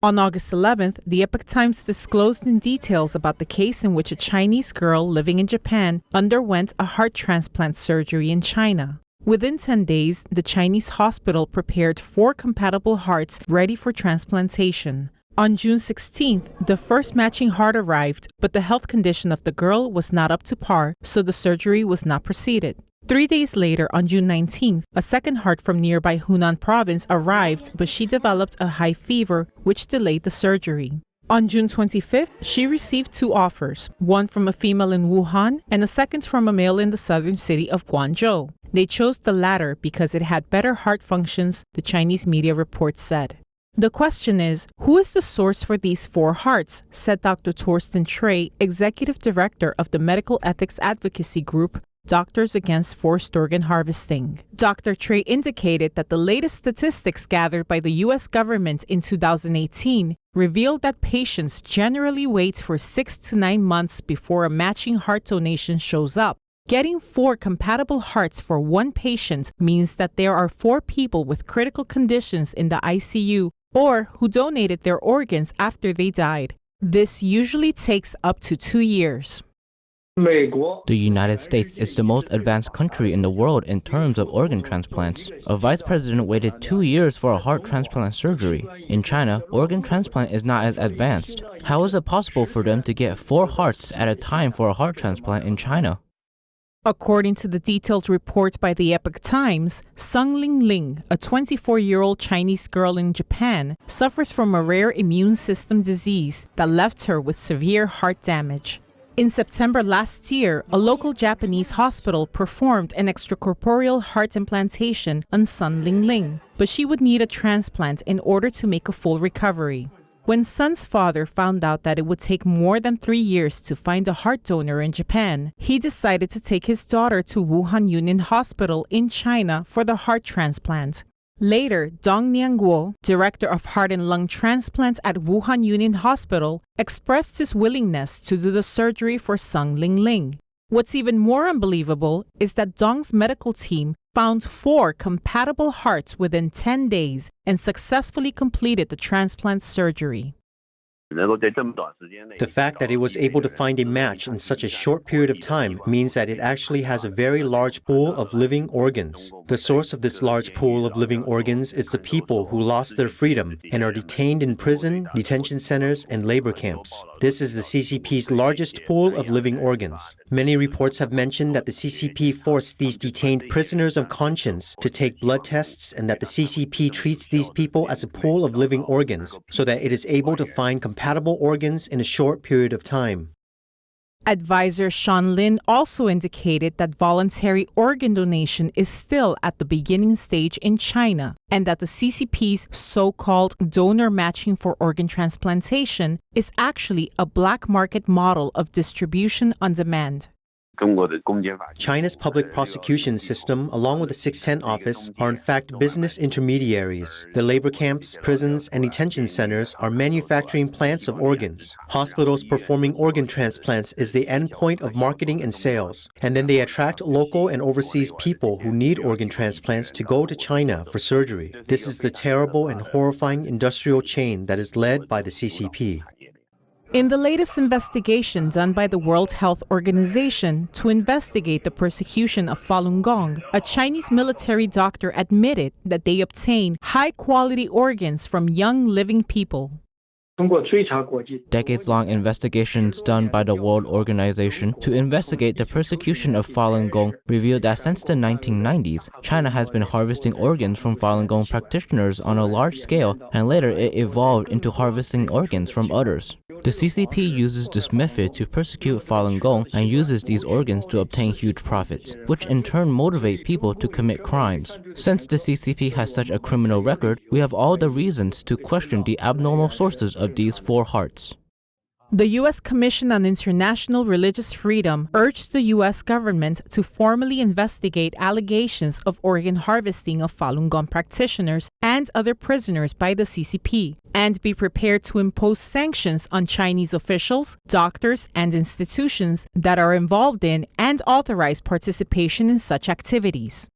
On August 11th, the Epoch Times disclosed in details about the case in which a Chinese girl living in Japan underwent a heart transplant surgery in China. Within 10 days, the Chinese hospital prepared 4 compatible hearts ready for transplantation. On June 16th, the first matching heart arrived, but the health condition of the girl was not up to par, so the surgery was not proceeded. 3 days later, on June 19th, a second heart from nearby Hunan province arrived, but she developed a high fever, which delayed the surgery. On June 25th, she received 2 offers, one from a female in Wuhan and a second from a male in the southern city of Guangzhou. They chose the latter because it had better heart functions, the Chinese media report said. The question is, who is the source for these 4 hearts, said Dr. Torsten Trey, executive director of the medical ethics advocacy group Doctors Against Forced Organ Harvesting. Dr. Trey indicated that the latest statistics gathered by the U.S. government in 2018 revealed that patients generally wait for 6 to 9 months before a matching heart donation shows up. Getting 4 compatible hearts for one patient means that there are 4 people with critical conditions in the ICU or who donated their organs after they died. This usually takes up to 2 years. The United States is the most advanced country in the world in terms of organ transplants. A vice president waited 2 years for a heart transplant surgery. In China, organ transplant is not as advanced. How is it possible for them to get 4 hearts at a time for a heart transplant in China? According to the detailed report by the Epoch Times, Sung Ling Ling, a 24-year-old Chinese girl in Japan, suffers from a rare immune system disease that left her with severe heart damage. In September last year, a local Japanese hospital performed an extracorporeal heart implantation on Sun Ling Ling, but she would need a transplant in order to make a full recovery. When Sun's father found out that it would take more than 3 years to find a heart donor in Japan, he decided to take his daughter to Wuhan Union Hospital in China for the heart transplant. Later, Dong Nianguo, director of heart and lung transplant at Wuhan Union Hospital, expressed his willingness to do the surgery for Sung Ling Ling. What's even more unbelievable is that Dong's medical team found 4 compatible hearts within 10 days and successfully completed the transplant surgery. The fact that it was able to find a match in such a short period of time means that it actually has a very large pool of living organs. The source of this large pool of living organs is the people who lost their freedom and are detained in prison, detention centers, and labor camps. This is the CCP's largest pool of living organs. Many reports have mentioned that the CCP forced these detained prisoners of conscience to take blood tests and that the CCP treats these people as a pool of living organs so that it is able to find compatible organs in a short period of time. Advisor Sean Lin also indicated that voluntary organ donation is still at the beginning stage in China and that the CCP's so-called donor matching for organ transplantation is actually a black market model of distribution on demand. China's public prosecution system, along with the 610 office, are in fact business intermediaries. The labor camps, prisons, and detention centers are manufacturing plants of organs. Hospitals performing organ transplants is the end point of marketing and sales. And then they attract local and overseas people who need organ transplants to go to China for surgery. This is the terrible and horrifying industrial chain that is led by the CCP. In the latest investigation done by the World Health Organization to investigate the persecution of Falun Gong, a Chinese military doctor admitted that they obtain high-quality organs from young living people. Decades-long investigations done by the World Organization to investigate the persecution of Falun Gong revealed that since the 1990s, China has been harvesting organs from Falun Gong practitioners on a large scale, and later it evolved into harvesting organs from others. The CCP uses this method to persecute Falun Gong and uses these organs to obtain huge profits, which in turn motivate people to commit crimes. Since the CCP has such a criminal record, we have all the reasons to question the abnormal sources of these 4 hearts. The U.S. Commission on International Religious Freedom urged the U.S. government to formally investigate allegations of organ harvesting of Falun Gong practitioners and other prisoners by the CCP, and be prepared to impose sanctions on Chinese officials, doctors, and institutions that are involved in and authorize participation in such activities.